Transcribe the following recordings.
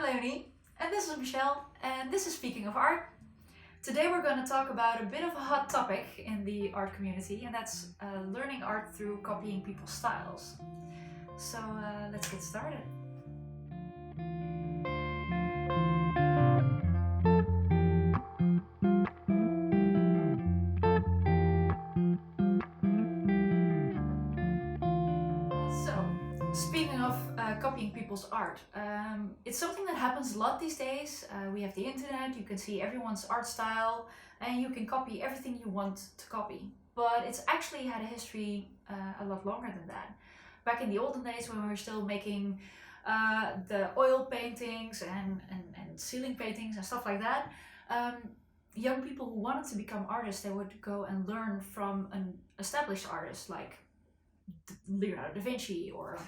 Leonie, and this is Michelle, and this is Speaking of Art. Today we're going to talk about a bit of a hot topic in the art community, and that's learning art through copying people's styles. So let's get started. Speaking of copying people's art, it's something that happens a lot these days. We have the internet, you can see everyone's art style, and you can copy everything you want to copy. But it's actually had a history a lot longer than that. Back in the olden days, when we were still making the oil paintings and ceiling paintings and stuff like that, young people who wanted to become artists, they would go and learn from an established artist like Leonardo da Vinci or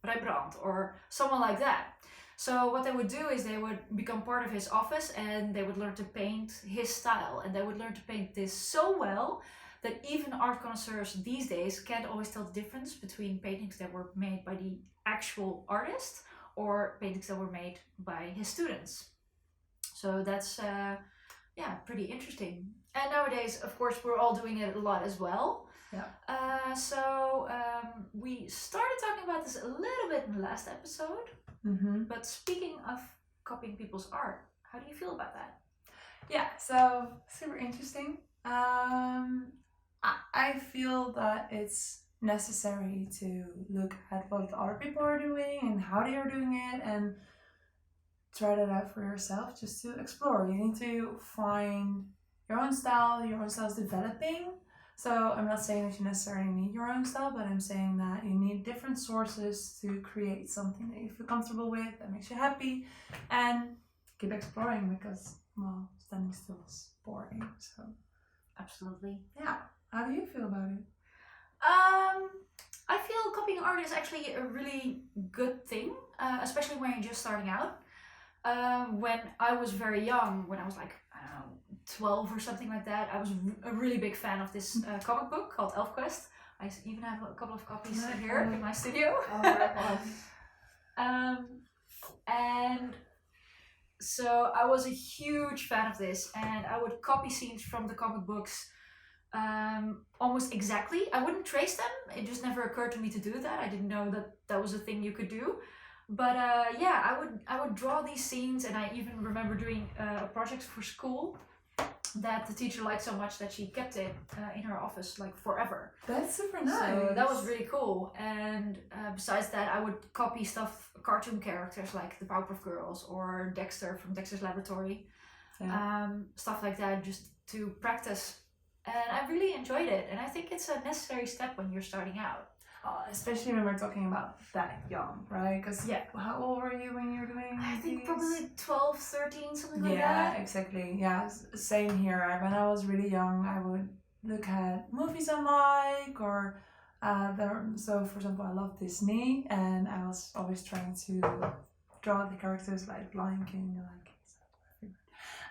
Rembrandt or someone like that. So what they would do is they would become part of his office and they would learn to paint his style, and they would learn to paint this so well that even art connoisseurs these days can't always tell the difference between paintings that were made by the actual artist or paintings that were made by his students. So that's pretty interesting. And nowadays, of course, we're all doing it a lot as well. Yeah. So we started talking about this a little bit in the last episode. But speaking of copying people's art, how do you feel about that? Yeah, so super interesting. I feel that it's necessary to look at what other people are doing and how they are doing it and try that out for yourself, just to explore. You need to find your own style. Your own style is developing. So I'm not saying that you necessarily need your own style, but I'm saying that you need different sources to create something that you feel comfortable with, that makes you happy, and keep exploring because, well, standing still is boring. So Absolutely. yeah, how do you feel about it? I feel copying art is actually a really good thing, especially when you're just starting out. When I was very young, when I was like, I don't know, 12 or something like that, I was a really big fan of this comic book called ElfQuest. I even have a couple of copies here in my studio. And so I was a huge fan of this, and I would copy scenes from the comic books almost exactly. I wouldn't trace them. It just never occurred to me to do that. I didn't know that that was a thing you could do. But I would draw these scenes, and I even remember doing a project for school that the teacher liked so much that she kept it in her office like forever. That's super nice. So that was really cool. And besides that, I would copy cartoon characters like the Powerpuff Girls or Dexter from Dexter's Laboratory, stuff like that, just to practice. And I really enjoyed it, and I think it's a necessary step when you're starting out. Especially when we're talking about that young, right? Because how old were you when you were doing I think these? probably 12, 13, something like that. Yeah, exactly. Yeah, same here. When I was really young, I would look at movies I like, or so for example, I love Disney, and I was always trying to draw the characters like Lion King,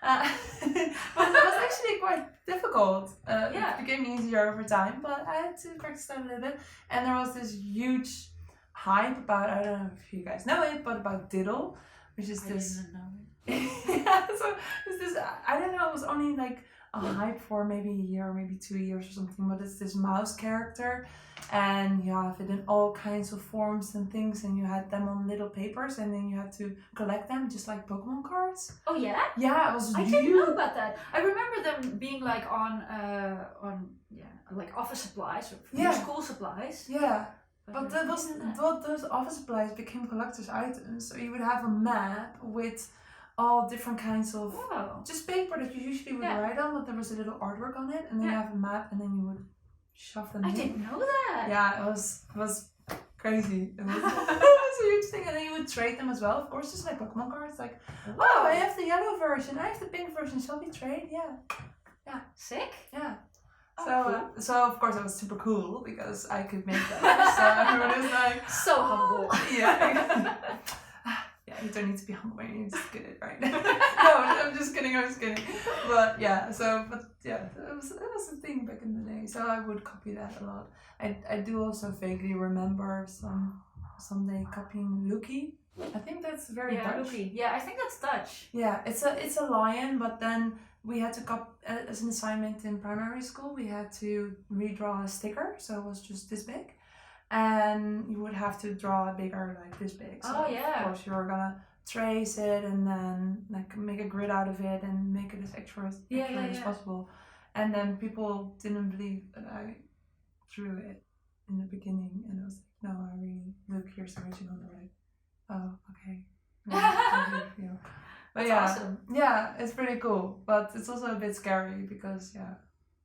but it was actually quite difficult. It became easier over time, but I had to practice that a little bit. And there was this huge hype about, I don't know if you guys know it, but about Diddle, which is this. I didn't know it. Yeah, so it's this, I don't know, it was only like a hype for maybe a year or maybe 2 years or something, but it's this mouse character, and you have it in all kinds of forms and things, and you had them on little papers, and then you had to collect them just like Pokemon cards. Oh yeah? Yeah, it was I didn't know about that. I remember them being like on like office supplies or school supplies. Yeah. But those office supplies became collector's items, so you would have a map with all different kinds of just paper that you usually would write on, but there was a little artwork on it, and then you have a map, and then you would shove them in. I didn't know that. Yeah, it was crazy. It was a huge thing, and then you would trade them as well, of course, just like Pokemon cards. Like, I have the yellow version, I have the pink version. Shall we trade? Yeah. Sick. Yeah. Cool. So of course it was super cool because I could make that. So everyone was like, so humble. Yeah. Yeah, you don't need to be humble when you just get it right. No, I'm just kidding. But yeah, it was a thing back in the day. So I would copy that a lot. I do also vaguely remember someday copying Lucky. I think that's that's very Yeah, Dutch. Loki. Yeah, I think that's Dutch. Yeah, it's a lion, but then we had to as an assignment in primary school. We had to redraw a sticker, so it was just this big, and you would have to draw a bigger like this big. So Oh, yeah. of course you were gonna trace it and then like make a grid out of it and make it as accurate as possible. And then people didn't believe that I drew it in the beginning, and I was like, no, I really look here's the original. They're like, oh, okay. I believe you. But That's awesome. yeah, it's pretty cool, but it's also a bit scary because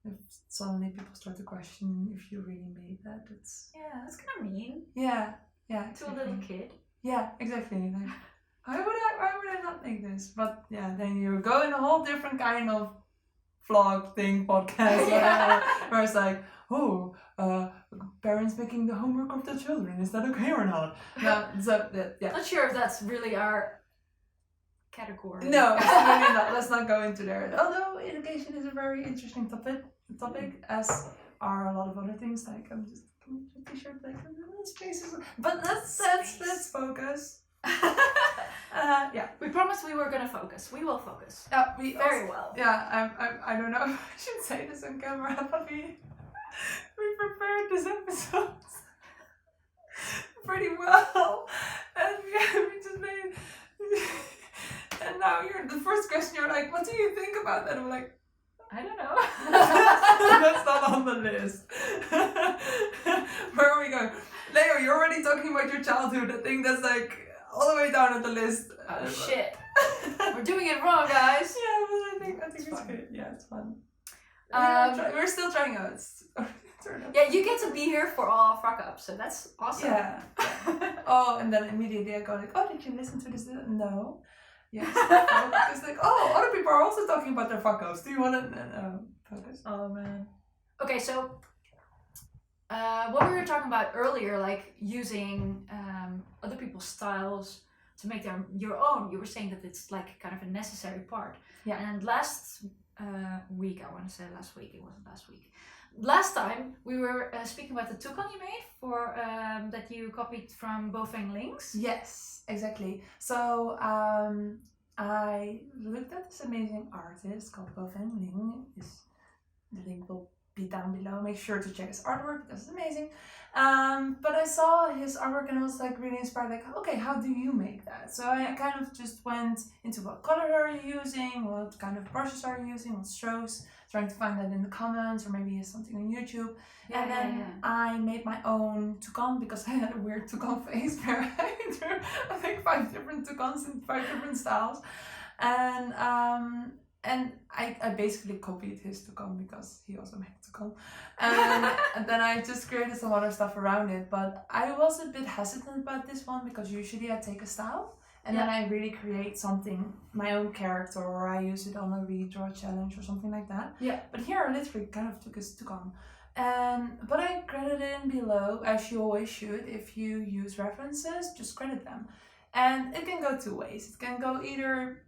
if suddenly people start to question if you really made that, it's that's kind of mean. yeah, To a little kid. Yeah, exactly. Like, why would I not make this? But yeah, then you go in a whole different kind of vlog thing, podcast, where it's like, oh, parents making the homework of their children, is that okay or not? No, so yeah. Not sure if that's really our category. No, absolutely not. Let's not go into there. Although education is a very interesting topic, as are a lot of other things. Like I'm just t-shirt like spaces. But let's focus. Yeah. We promised we were gonna focus. We will focus. Yeah, very well. Yeah, I don't know if I should say this on camera, but we prepared this episode pretty well, and we just made. And now the first question. You're like, what do you think about that? I'm like, I don't know. that's not on the list. Where are we going? Leo, you're already talking about your childhood. I think that's like all the way down on the list. Oh shit. We're doing it wrong, guys. Yeah, but I think it's good. Yeah, it's fun. We're still trying out. Yeah, you get to be here for all fuck ups, so that's awesome. Yeah. Oh, and then immediately I go like, oh, did you listen to this? No. Yes. It's like, oh, other people are also talking about their fuck ups. Do you want to focus? Oh man. Okay, so what we were talking about earlier, like using other people's styles to make them your own. You were saying that it's like kind of a necessary part. Yeah. And last week, I want to say last week. It wasn't last week. Last time we were speaking about the toucan you made for that you copied from Bofeng Links. Yes, exactly. So I looked at this amazing artist called Bofeng Ling. The link will be down below. Make sure to check his artwork because it's amazing. But I saw his artwork and I was like really inspired. Like, okay, how do you make that? So I kind of just went into what color are you using, what kind of brushes are you using, what strokes. Trying to find that in the comments or maybe something on YouTube. And then I made my own toucan because I had a weird toucan face where I drew I think 5 different toucans in 5 different styles. And I basically copied his toucan because he also made toucan. And then I just created some other stuff around it. But I was a bit hesitant about this one because usually I take a style and then I really create something, my own character, or I use it on a redraw challenge or something like that. Yeah. But here I literally kind of took his toucan. But I credit it in below, as you always should. If you use references, just credit them. And it can go 2 ways. It can go either,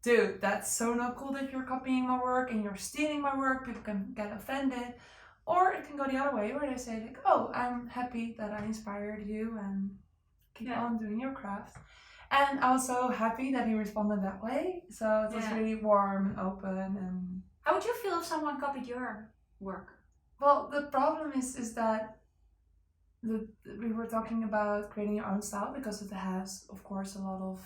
dude, that's so not cool that you're copying my work and you're stealing my work, people can get offended. Or it can go the other way, where they say like, oh, I'm happy that I inspired you and keep on doing your craft. And I was so happy that he responded that way. So it was really warm and open. And how would you feel if someone copied your work? Well, the problem is that we were talking about creating your own style because it has, of course, a lot of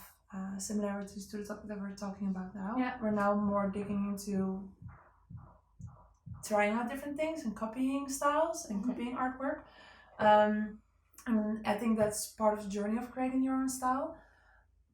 similarities to the topic that we're talking about now. Yeah. We're now more digging into trying out different things and copying styles and copying artwork. And I think that's part of the journey of creating your own style.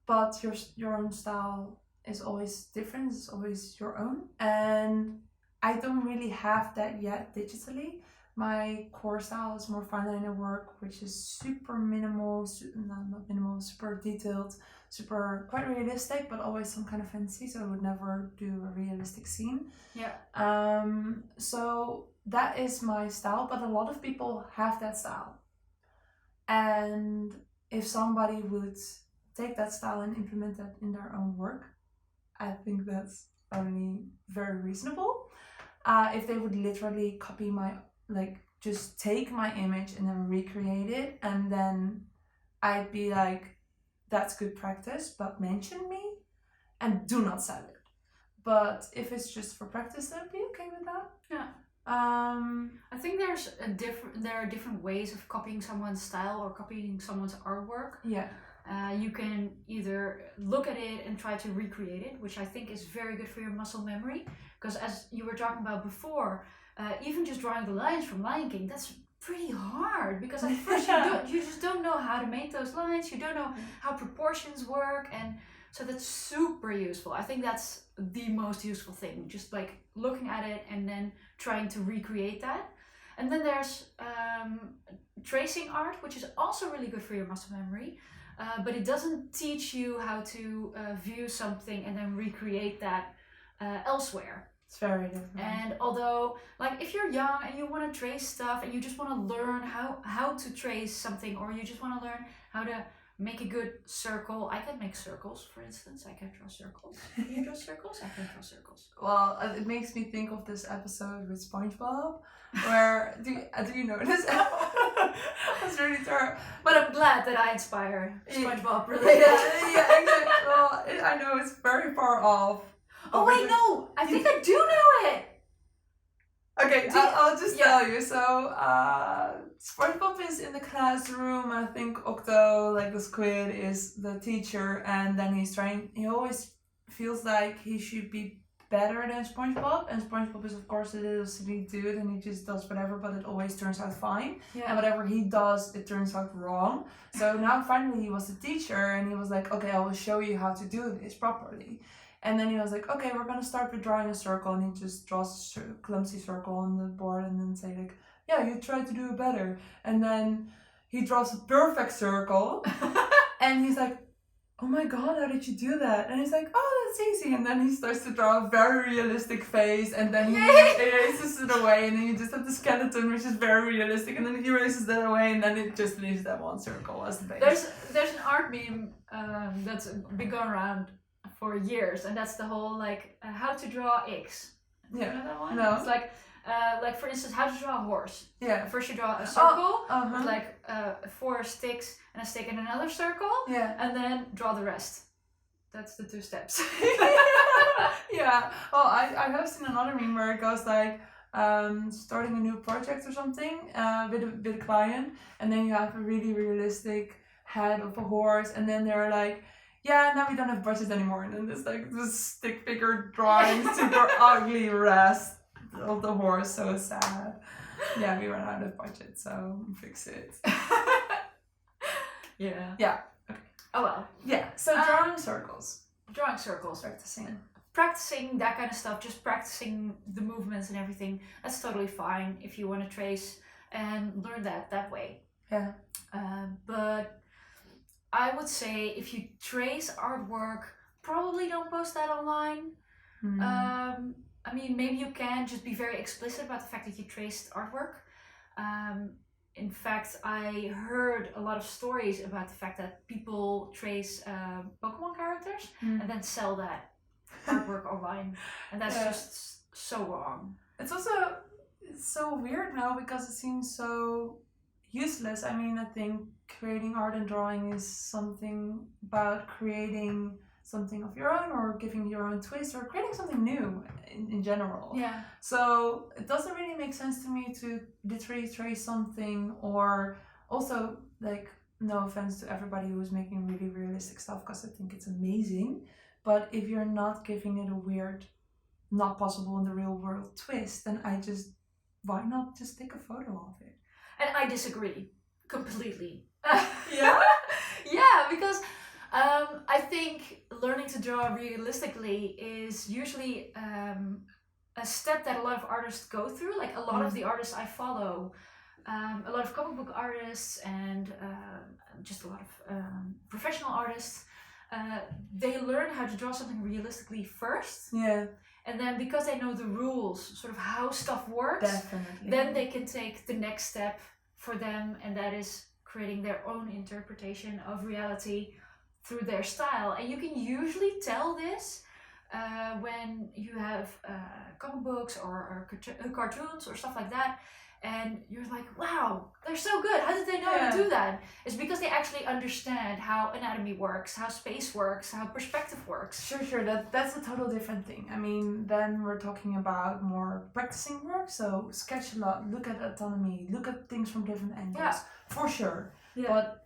But your own style is always different, it's always your own. And I don't really have that yet digitally. My core style is more fine liner work, which is super minimal, not minimal, super detailed, super quite realistic, but always some kind of fantasy. So I would never do a realistic scene. Yeah. So that is my style, but a lot of people have that style. And if somebody would take that style and implement that in their own work, I think that's only very reasonable. If they would literally copy just take my image and then recreate it and then I'd be like, that's good practice, but mention me and do not sell it. But if it's just for practice, then I'd be okay with that. Yeah. I think there are different ways of copying someone's style or copying someone's artwork. Yeah. You can either look at it and try to recreate it, which I think is very good for your muscle memory. Because as you were talking about before, even just drawing the lines from Lion King, that's pretty hard. Because at first you just don't know how to make those lines. You don't know how proportions work, and so that's super useful. I think that's the most useful thing. Just like looking at it and then trying to recreate that. And then there's tracing art, which is also really good for your muscle memory. But it doesn't teach you how to view something and then recreate that elsewhere. It's very different. And although, like, if you're young and you want to trace stuff and you just want to learn how to trace something, or you just want to learn how to make a good circle. I can make circles, for instance. I can draw circles. Can you draw circles? I can draw circles. Well, it makes me think of this episode with SpongeBob, where do you notice? That's really terrible. But I'm glad that I inspire SpongeBob related. Yeah, exactly. Well, I know it's very far off. Oh wait, no! I think I do know it. Okay, I'll just tell you. So, SpongeBob is in the classroom. I think Octo, like the squid, is the teacher, and then he always feels like he should be better than SpongeBob, and SpongeBob is of course a little silly dude, and he just does whatever, but it always turns out fine. Yeah. And whatever he does, it turns out wrong. So now finally he was the teacher, and he was like, okay, I will show you how to do this properly. And then he was like, okay, we're gonna start with drawing a circle, and he just draws a clumsy circle on the board, and then say like, yeah, you try to do it better. And then he draws a perfect circle, and he's like, oh my god, how did you do that? And he's like, oh, that's easy. And then he starts to draw a very realistic face, and then he erases it away, and then you just have the skeleton, which is very realistic, and then he erases that away, and then it just leaves that one circle as the base. There's an art meme that's been going around for years, and that's the whole like how to draw X. Do you know that one? No. It's like for instance, how to draw a horse. Yeah. First you draw a circle with like 4 sticks and a stick in another circle. Yeah. And then draw the rest. That's the 2 steps. Yeah. Well, I have seen another meme where it goes like starting a new project or something with a client, and then you have a really realistic head of a horse, and then they're like, yeah, now we don't have brushes anymore, and then there's like this stick figure drawing super ugly rest of the horse, so sad. Yeah, we ran out of budget, so fix it. Yeah. Yeah. Okay. Oh well. Yeah. So drawing circles. Drawing circles. Practicing that kind of stuff, just practicing the movements and everything. That's totally fine if you want to trace and learn that way. Yeah. But I would say if you trace artwork, probably don't post that online. I mean, maybe you can just be very explicit about the fact that you traced artwork. In fact, I heard a lot of stories about the fact that people trace Pokemon characters and then sell that artwork online. And that's just so wrong. It's also so weird now because it seems so useless. I mean, I think creating art and drawing is something about creating something of your own, or giving your own twist, or creating something new in general. Yeah. So it doesn't really make sense to me to literally trace something, or also, like, no offense to everybody who's making really realistic stuff, because I think it's amazing, but if you're not giving it a weird, not possible in the real world twist, then why not just take a photo of it? And I disagree completely. Yeah? Yeah, because I think learning to draw realistically is usually a step that a lot of artists go through. Like a lot of the artists I follow, a lot of comic book artists and just a lot of professional artists, they learn how to draw something realistically first. Yeah. And then because they know the rules, sort of how stuff works, definitely, then they can take the next step for them, and that is creating their own interpretation of reality through their style. And you can usually tell this when you have comic books or cartoons or stuff like that, and you're like, wow, they're so good. How did they know how to do that? It's because they actually understand how anatomy works, how space works, how perspective works. Sure. That's a total different thing. I mean, then we're talking about more practicing work. So sketch a lot, look at autonomy, look at things from different angles, for sure. Yeah. But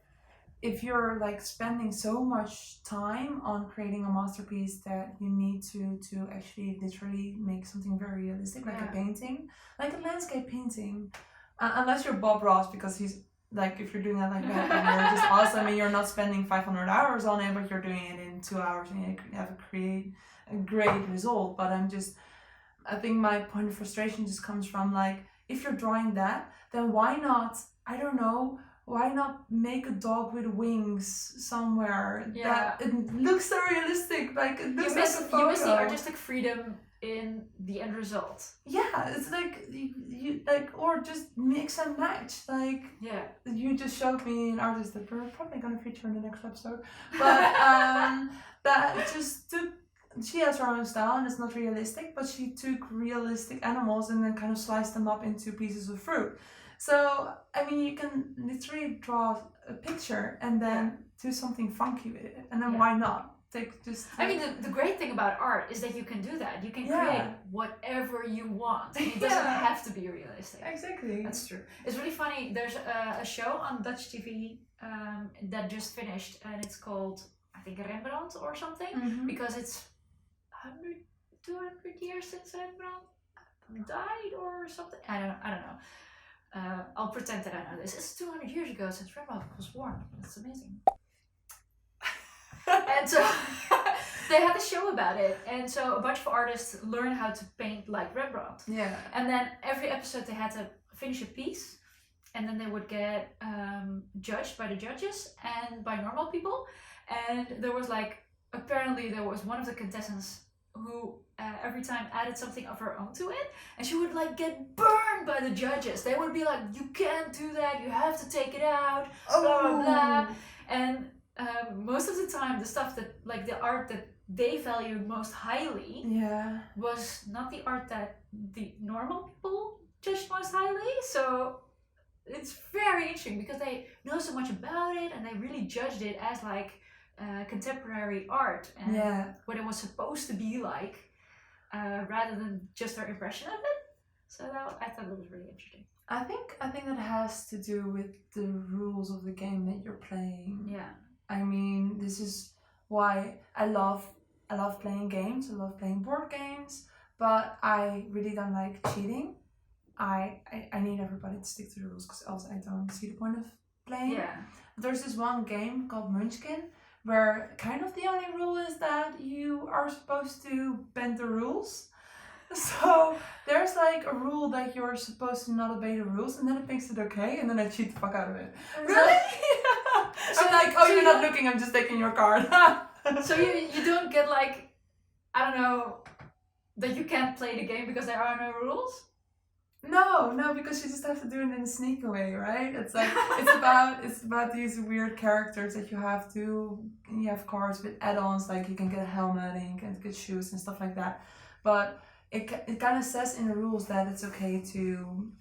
if you're like spending so much time on creating a masterpiece that you need to actually literally make something very realistic, like a painting, like a landscape painting, unless you're Bob Ross, because he's like, if you're doing that like that, then you're just awesome and you're not spending 500 hours on it, but you're doing it in 2 hours and you have a great result. But I think my point of frustration just comes from like, if you're drawing that, then why not, I don't know, why not make a dog with wings somewhere that it looks so realistic, like it looks like a photo. You miss the artistic freedom in the end result. Yeah, it's like you like, or just mix and match. Like, you just showed me an artist that we're probably gonna feature in the next episode, but that just took. She has her own style and it's not realistic, but she took realistic animals and then kind of sliced them up into pieces of fruit. So, I mean, you can literally draw a picture and then do something funky with it. And then why not? I mean, the great thing about art is that you can do that. You can create whatever you want. It doesn't have to be realistic. Exactly. That's true. It's really funny. There's a show on Dutch TV that just finished, and it's called, I think, Rembrandt or something, because it's 100, 200 years since Rembrandt died or something. I don't know. I'll pretend that I know this. It's 200 years ago since Rembrandt was born. That's amazing. And so they had a show about it, and so a bunch of artists learned how to paint like Rembrandt. Yeah. And then every episode they had to finish a piece, and then they would get judged by the judges and by normal people. And there was like, apparently there was one of the contestants who every time added something of her own to it, and she would like get burned by the judges. They would be like, you can't do that, you have to take it out, blah blah blah. And most of the time the stuff that, like the art that they valued most highly was not the art that the normal people judged most highly. So it's very interesting because they know so much about it and they really judged it as like contemporary art and what it was supposed to be like, rather than just their impression of it. So I thought it was really interesting. I think that has to do with the rules of the game that you're playing. Yeah. I mean, this is why I love playing games. I love playing board games, but I really don't like cheating. I need everybody to stick to the rules because else I don't see the point of playing. Yeah. There's this one game called Munchkin where kind of the only rule is that you are supposed to bend the rules. So there's like a rule that you're supposed to not obey the rules, and then it makes it okay, and then I cheat the fuck out of it. Really? So, I'm like, oh, you're not looking, I'm just taking your card. So you don't get like, I don't know, that you can't play the game because there are no rules? No, because you just have to do it in a sneaky way, right? It's like it's about these weird characters that you have to. You have cards with add-ons, like you can get a helmet and you can get shoes and stuff like that. But it kind of says in the rules that it's okay to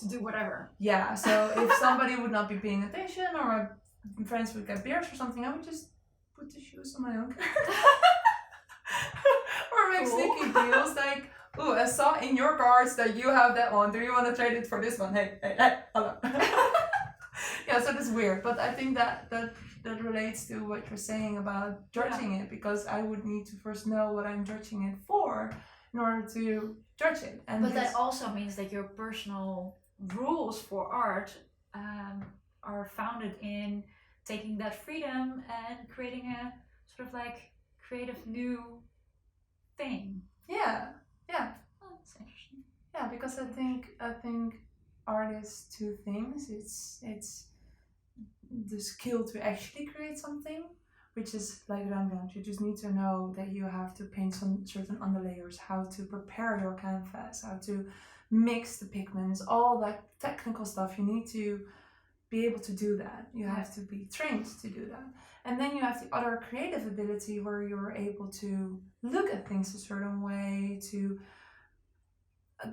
do whatever. Yeah. So if somebody would not be paying attention, or my friends would get beers or something, I would just put the shoes on my own card. Or make sneaky deals like, ooh, I saw in your cards that you have that one. Do you want to trade it for this one? Hey, hello. Yeah, so that's weird. But I think that relates to what you're saying about judging it, because I would need to first know what I'm judging it for in order to judge it. But that also means that your personal rules for art are founded in taking that freedom and creating a sort of like creative new thing. Yeah. Oh, that's interesting. Yeah, because I think art is two things. It's the skill to actually create something, which is like Rembrandt. You just need to know that you have to paint some certain underlayers, how to prepare your canvas, how to mix the pigments, all that technical stuff. You need to be able to do that. You have to be trained to do that. And then you have the other creative ability where you're able to look at things a certain way, to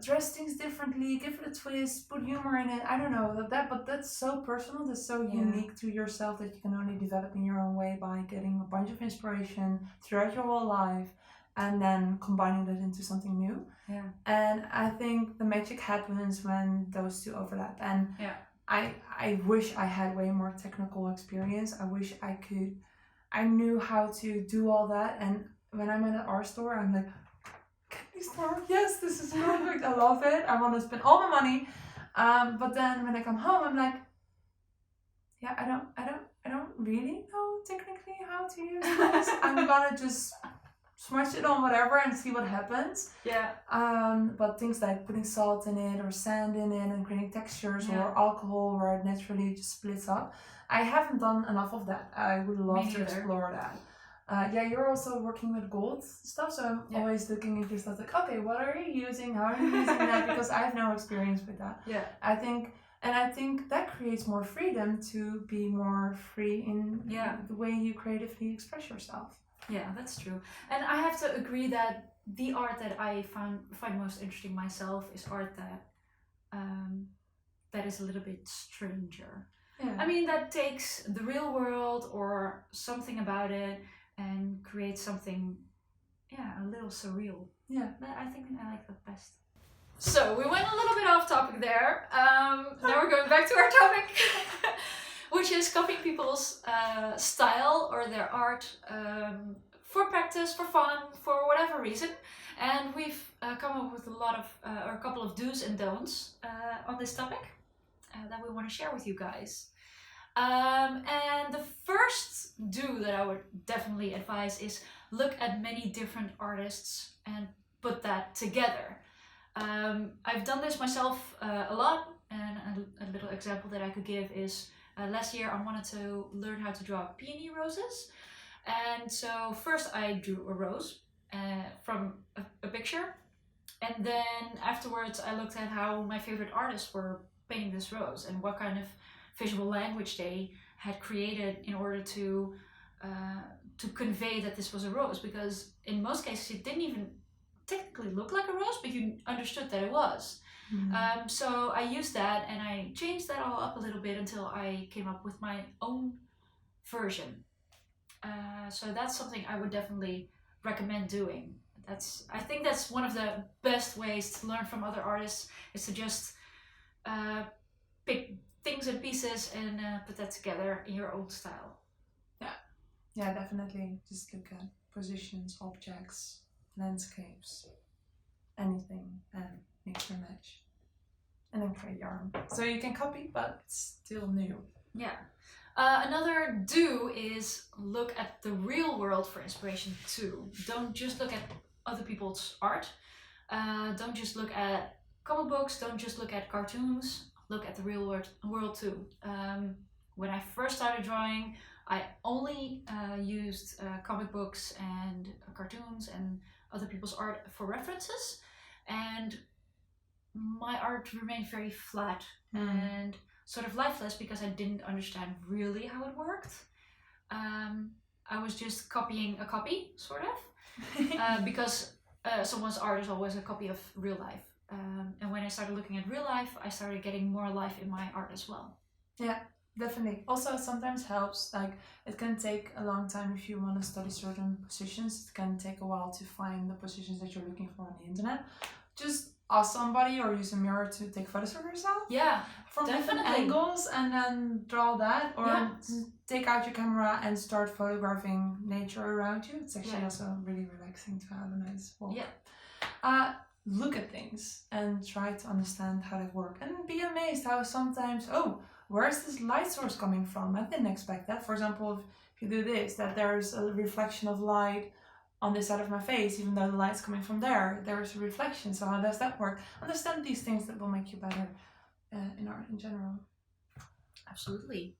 dress things differently, give it a twist, put humor in it. I don't know but that's so personal. That's so Yeah. unique to yourself that you can only develop in your own way by getting a bunch of inspiration throughout your whole life, and then combining that into something new. Yeah. And I think the magic happens when those two overlap. And Yeah. I wish I had way more technical experience. I wish I knew how to do all that. And when I'm in an art store, I'm like, can we start? Yes, this is perfect. I love it. I want to spend all my money. But then when I come home, I'm like, yeah, I don't really know technically how to use this. I'm gonna just smash it on whatever and see what happens. Yeah. But things like putting salt in it or sand in it and creating textures Yeah. or alcohol where it naturally just splits up. I haven't done enough of that. I would love Me to neither. explore that. Yeah, you're also working with gold stuff, so I'm Yeah. always looking at your stuff like, okay, what are you using? How are you using that? Because I have no experience with that. Yeah. I think that creates more freedom to be more free in Yeah. the way you creatively express yourself. Yeah, that's true. And I have to agree that the art that I find most interesting myself is art that is a little bit stranger. Yeah. I mean, that takes the real world or something about it and creates something, a little surreal. Yeah. I think I like that best. So we went a little bit off topic there. Now we're going back to our topic, which is copying people's style or their art for practice, for fun, for whatever reason. And we've come up with a couple of do's and don'ts on this topic that we want to share with you guys. And the first do that I would definitely advise is look at many different artists and put that together. I've done this myself a lot, and a little example that I could give is last year I wanted to learn how to draw peony roses. And so first I drew a rose from a picture, and then afterwards I looked at how my favorite artists were painting this rose and what kind of visual language they had created in order to convey that this was a rose, because in most cases it didn't even technically look like a rose, but you understood that it was. Mm. So I used that and I changed that all up a little bit until I came up with my own version. So that's something I would definitely recommend doing. I think that's one of the best ways to learn from other artists, is to just pick things and pieces and put that together in your own style. Yeah, definitely. Just look at positions, objects, landscapes, anything, and mix and match. And then create your own. So you can copy, but it's still new. Yeah. Another do is look at the real world for inspiration too. Don't just look at other people's art. Don't just look at comic books. Don't just look at cartoons. Look at the real world too. When I first started drawing, I only used comic books and cartoons and other people's art for references, and my art remained very flat and sort of lifeless because I didn't understand really how it worked. I was just copying a copy, sort of, because someone's art is always a copy of real life. And when I started looking at real life, I started getting more life in my art as well. Yeah, definitely. Also, it sometimes helps. Like, it can take a long time if you want to study certain positions. It can take a while to find the positions that you're looking for on the internet. Just ask somebody or use a mirror to take photos of yourself. Yeah, from different definitely. angles, and then draw that, or Yeah. take out your camera and start photographing nature around you. It's actually Yeah. also really relaxing to have a nice walk. Yeah. Look at things and try to understand how they work, and be amazed how sometimes, where's this light source coming from? I didn't expect that. For example, if you do this, that there's a reflection of light on this side of my face, even though the light's coming from there's a reflection. So how does that work? Understand these things that will make you better in art in general. Absolutely.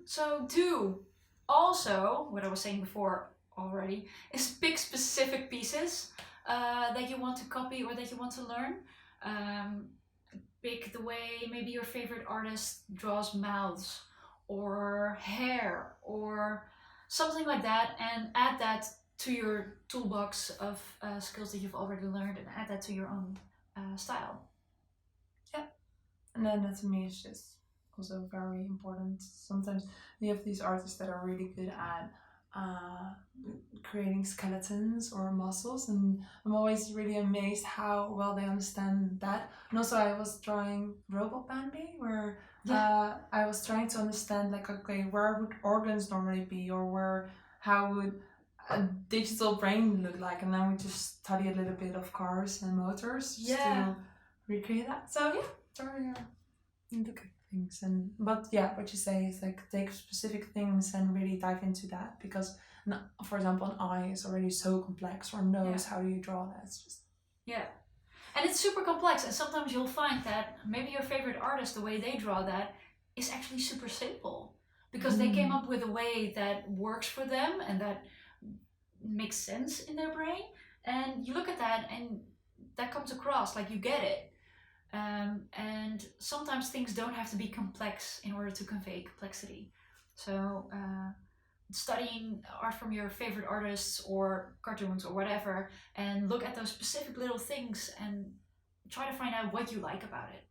So do also, what I was saying before already, is pick specific pieces that you want to copy or that you want to learn. Pick the way maybe your favorite artist draws mouths or hair or something like that, and add that to your toolbox of skills that you've already learned and add that to your own style. And then that to me is just also very important. Sometimes you have these artists that are really good at creating skeletons or muscles, and I'm always really amazed how well they understand that. And also, I was drawing Robot Bambi, where I was trying to understand, like, okay, where would organs normally be, or how would a digital brain look like, and then we just study a little bit of cars and motors just to recreate that. So yeah, drawing look at things. And but yeah, what you say is like take specific things and really dive into that, because for example, an eye is already so complex, or nose, how do you draw that? It's just and it's super complex, and sometimes you'll find that maybe your favorite artist, the way they draw that is actually super simple because they came up with a way that works for them and that makes sense in their brain, and you look at that and that comes across like you get it. And sometimes things don't have to be complex in order to convey complexity. So studying art from your favorite artists or cartoons or whatever, and look at those specific little things and try to find out what you like about it.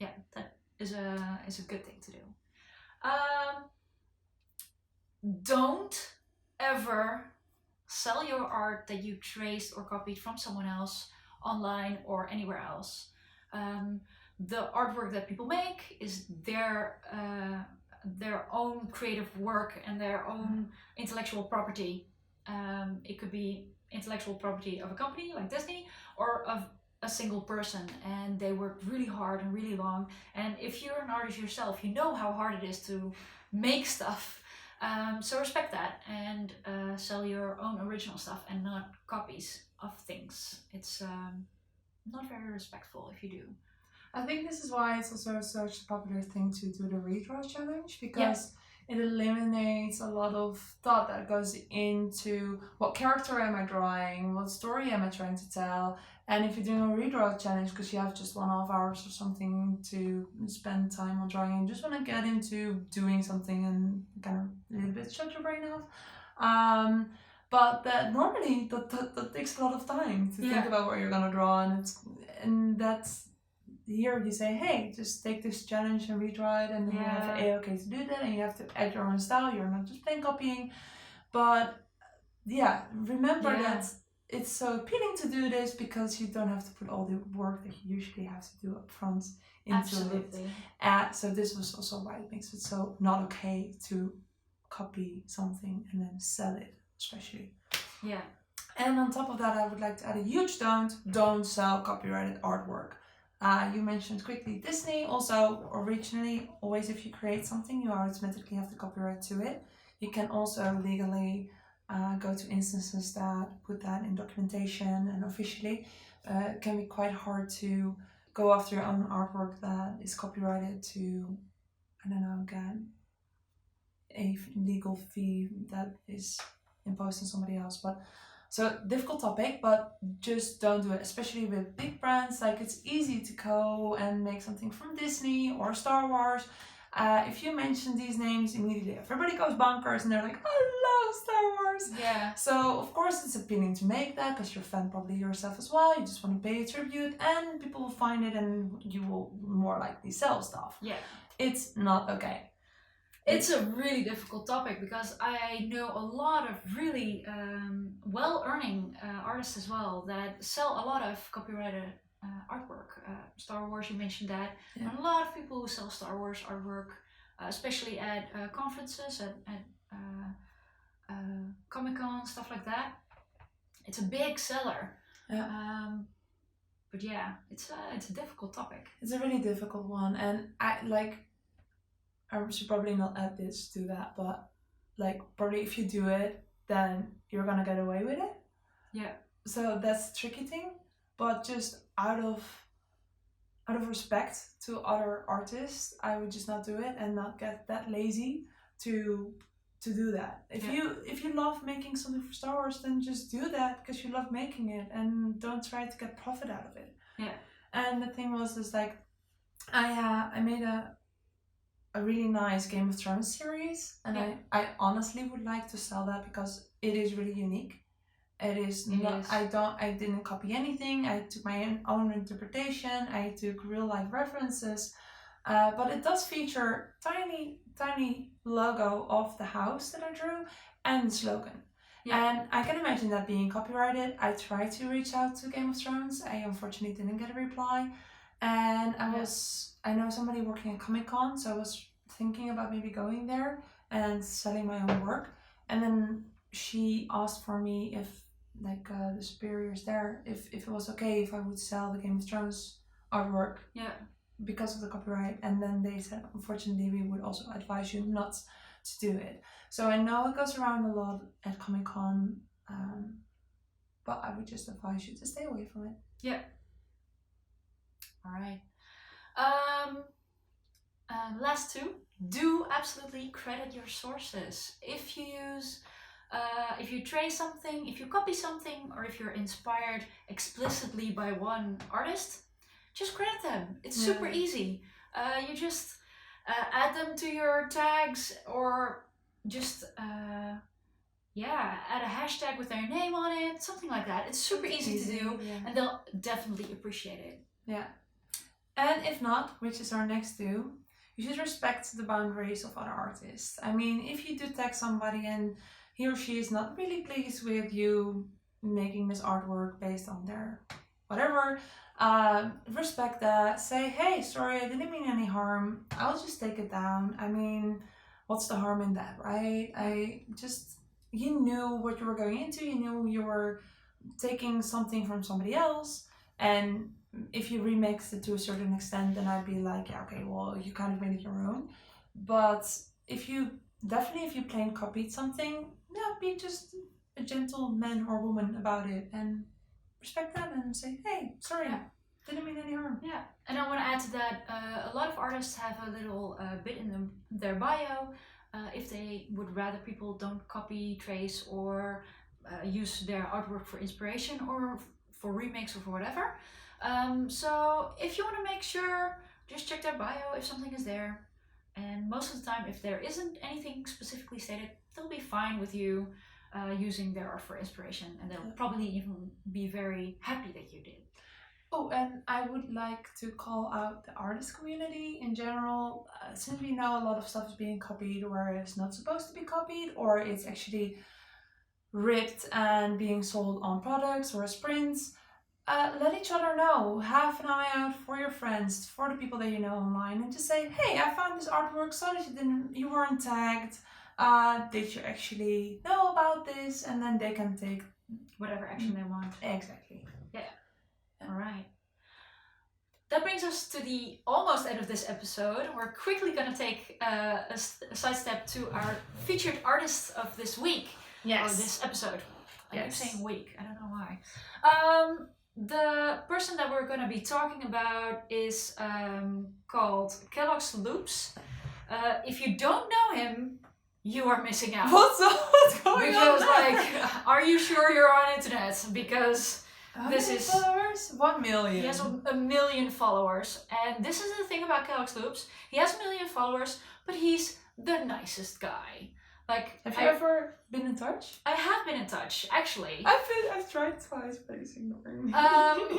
Yeah, that is a good thing to do. Don't ever sell your art that you traced or copied from someone else online or anywhere else. The artwork that people make is their own creative work and their own intellectual property. It could be intellectual property of a company like Disney or of a single person, and they worked really hard and really long. And if you're an artist yourself, you know how hard it is to make stuff. So respect that and sell your own original stuff and not copies of things. It's not very respectful if you do. I think this is why it's also such a popular thing to do the redraw challenge, because it eliminates a lot of thought that goes into what character am I drawing, what story am I trying to tell. And if you're doing a redraw challenge because you have just 1.5 hours or something to spend time on drawing and just want to get into doing something and kind of a little bit shut your brain off. But that normally that takes a lot of time to think about what you're gonna draw, and that's here you say, hey, just take this challenge and redraw it, and then you have A-OK to do that, and you have to add your own style. You're not just plain copying. But remember that it's so appealing to do this because you don't have to put all the work that you usually have to do up front into it. So this was also why it makes it so not okay to copy something and then sell it, especially. Yeah. And on top of that, I would like to add a huge don't sell copyrighted artwork. You mentioned quickly Disney. Also, originally, always if you create something, you automatically have the copyright to it. You can also legally go to instances that put that in documentation, and officially it can be quite hard to go after your own artwork that is copyrighted to, I don't know, get a legal fee that is imposed on somebody else. But so difficult topic, but just don't do it, especially with big brands. Like, it's easy to go and make something from Disney or Star Wars. If you mention these names, immediately everybody goes bonkers and they're like, I love Star Wars. Yeah. So of course it's appealing to make that because you're a fan probably yourself as well. You just want to pay a tribute, and people will find it and you will more likely sell stuff. Yeah. It's not okay. It's a really difficult topic because I know a lot of really well-earning artists as well that sell a lot of copyrighted artwork. Star Wars, you mentioned that. Yeah. And a lot of people who sell Star Wars artwork, especially at conferences, at Comic-Con, stuff like that. It's a big seller. Yeah. But yeah, it's a difficult topic. It's a really difficult one, and I should probably not add this to that, but like probably if you do it, then you're gonna get away with it. Yeah. So that's the tricky thing, but just out of respect to other artists, I would just not do it and not get that lazy to do that. If you love making something for Star Wars, then just do that because you love making it, and don't try to get profit out of it. Yeah. And the thing was, is like I made a a really nice Game of Thrones series, and Yeah. I honestly would like to sell that because it is really unique. It is It not. is. I didn't copy anything. I took my own interpretation. I took real life references, but it does feature tiny logo of the house that I drew and the slogan. Yeah. And I can imagine that being copyrighted. I tried to reach out to Game of Thrones. I unfortunately didn't get a reply. And I know somebody working at Comic Con, so I was thinking about maybe going there and selling my own work. And then she asked for me if, like, the superiors there, if it was okay if I would sell the Game of Thrones artwork. Yeah. Because of the copyright, and then they said, unfortunately, we would also advise you not to do it. So I know it goes around a lot at Comic Con, but I would just advise you to stay away from it. Yeah. All right. Last two. Do absolutely credit your sources. If you use, if you trace something, if you copy something, or if you're inspired explicitly by one artist, just credit them. It's super easy. You just add them to your tags, or just add a hashtag with their name on it, something like that. It's super easy to do, and they'll definitely appreciate it. Yeah. And if not, which is our next two, you should respect the boundaries of other artists. I mean, if you do tag somebody and he or she is not really pleased with you making this artwork based on their whatever, respect that. Say, hey, sorry, I didn't mean any harm. I'll just take it down. I mean, what's the harm in that, right? You knew what you were going into. You knew you were taking something from somebody else, and if you remixed it to a certain extent, then I'd be like, yeah, okay, well, you kind of made it your own. But if you plain copied something, yeah, be just a gentle man or woman about it and respect that and say, hey, sorry, didn't mean any harm. Yeah, and I want to add to that, a lot of artists have a little bit in their bio if they would rather people don't copy, trace, or use their artwork for inspiration or for remakes or for whatever. So if you want to make sure, just check their bio if something is there. And most of the time, if there isn't anything specifically stated, they'll be fine with you using their art for inspiration, and they'll probably even be very happy that you did. Oh, and I would like to call out the artist community in general. Since we know a lot of stuff is being copied where it's not supposed to be copied, or it's actually ripped and being sold on products or as prints, let each other know. Have an eye out for your friends, for the people that you know online, and just say, hey, I found this artwork, saw that you weren't tagged. Did you actually know about this? And then they can take whatever action they want. Exactly. Yeah. All right. That brings us to the almost end of this episode. We're quickly going to take a sidestep to our featured artists of this week. Yes. Or this episode. I keep saying week. I don't know why. The person that we're going to be talking about is called Kellogg's Loops. If you don't know him, you are missing out. What's going because, on? like, are you sure you're on internet? Because this is followers? 1 million. He has a million followers, and this is the thing about Kellogg's Loops. He has a million followers, but he's the nicest guy. Like, have you ever been in touch? I have been in touch, actually. I've tried twice, but he's ignoring me.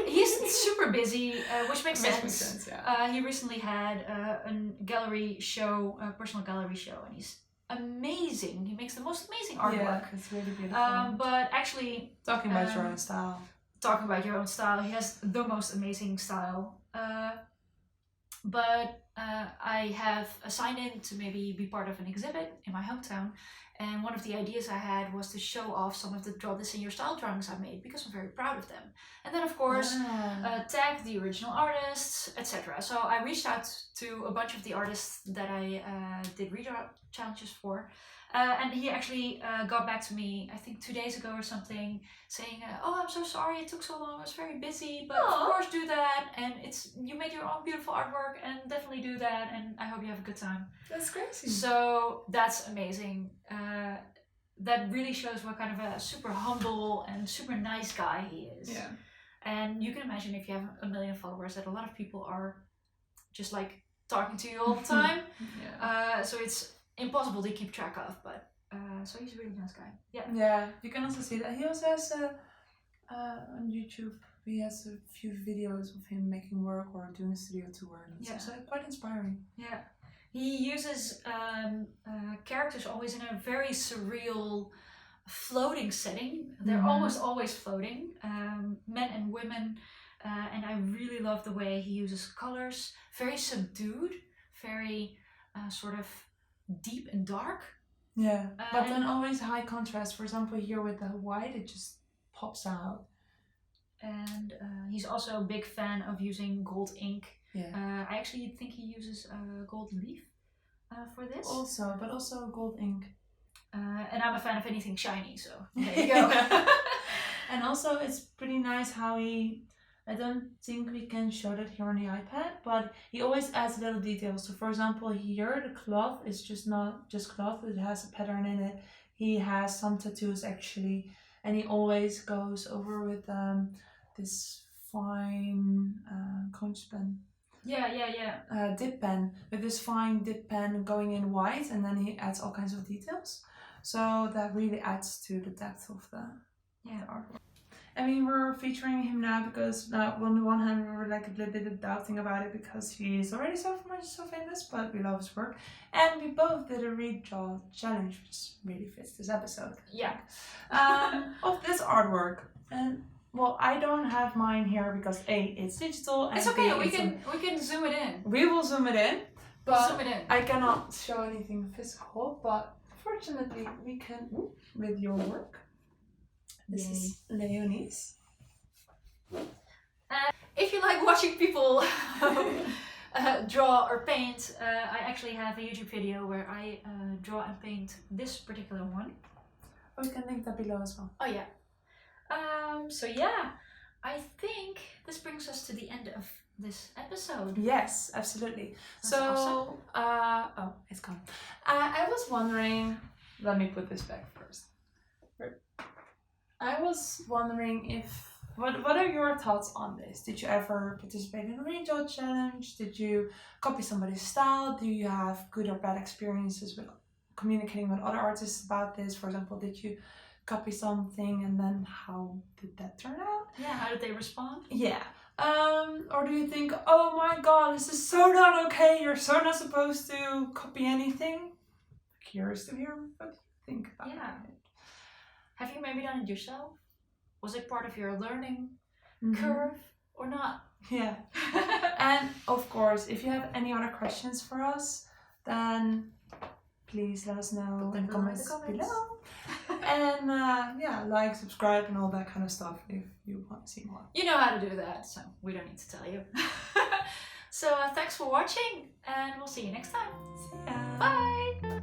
He's super busy, which makes sense. Makes sense, yeah. He recently had a gallery show, a personal gallery show, and he's amazing. He makes the most amazing artwork. Yeah, it's really beautiful. But actually, talking about your own style. Talking about your own style, he has the most amazing style. But I have signed in to maybe be part of an exhibit in my hometown, and one of the ideas I had was to show off some of the Draw This in Your Style drawings I made, because I'm very proud of them. And then, of course, tag the original artists, etc. So I reached out to a bunch of the artists that I did redraw challenges for. And he actually got back to me, I think 2 days ago or something, saying, oh, I'm so sorry it took so long, I was very busy, but of course do that, and you made your own beautiful artwork, and definitely do that, and I hope you have a good time. That's crazy. So that's amazing. That really shows what kind of a super humble and super nice guy he is. Yeah. And you can imagine if you have 1 million followers that a lot of people are just like talking to you all the time. Yeah. So it's impossible to keep track of, but so he's a really nice guy. Yeah. Yeah, you can also see that he also has on YouTube. He has a few videos of him making work or doing a studio tour. And Yeah. so quite inspiring. Yeah. He uses characters always in a very surreal, floating setting. They're always floating, men and women, and I really love the way he uses colors. Very subdued, very sort of deep and dark. Yeah, but then always high contrast. For example, here with the white, it just pops out. And he's also a big fan of using gold ink. Yeah. I actually think he uses gold leaf for this. But also gold ink. And I'm a fan of anything shiny, so there you go. And also, it's pretty nice how I don't think we can show that here on the iPad, but he always adds little details. So for example, here the cloth is just not just cloth, it has a pattern in it. He has some tattoos actually, and he always goes over with this fine conch pen. Yeah. Dip pen, with this fine dip pen going in white, and then he adds all kinds of details. So that really adds to the depth of the artwork. I mean, we're featuring him now because on the one hand we were like a little bit doubting about it because he's already so famous, but we love his work. And we both did a redraw challenge, which really fits this episode. Yeah. Of this artwork. And well, I don't have mine here because A, it's digital, and it's okay, B, we can zoom it in. We will zoom it in, but zoom it in. I cannot show anything physical, but fortunately we can with your work. This is Leonie's. If you like watching people draw or paint, I actually have a YouTube video where I draw and paint this particular one. We can link that below as well. Oh yeah. So yeah, I think this brings us to the end of this episode. Yes, absolutely. That's awesome. Oh, it's gone. I was wondering, let me put this back first. I was wondering what are your thoughts on this? Did you ever participate in a redraw challenge? Did you copy somebody's style? Do you have good or bad experiences with communicating with other artists about this? For example, did you copy something and then how did that turn out? Yeah, how did they respond? Yeah. Or do you think, oh my god, this is so not okay, you're so not supposed to copy anything? Curious to hear what you think about it. Have you maybe done it yourself? Was it part of your learning curve or not? Yeah. And of course, if you have any other questions for us, then please let us know in the comments below. And like, subscribe and all that kind of stuff if you want to see more. You know how to do that, so we don't need to tell you. So thanks for watching, and we'll see you next time. See ya. Bye!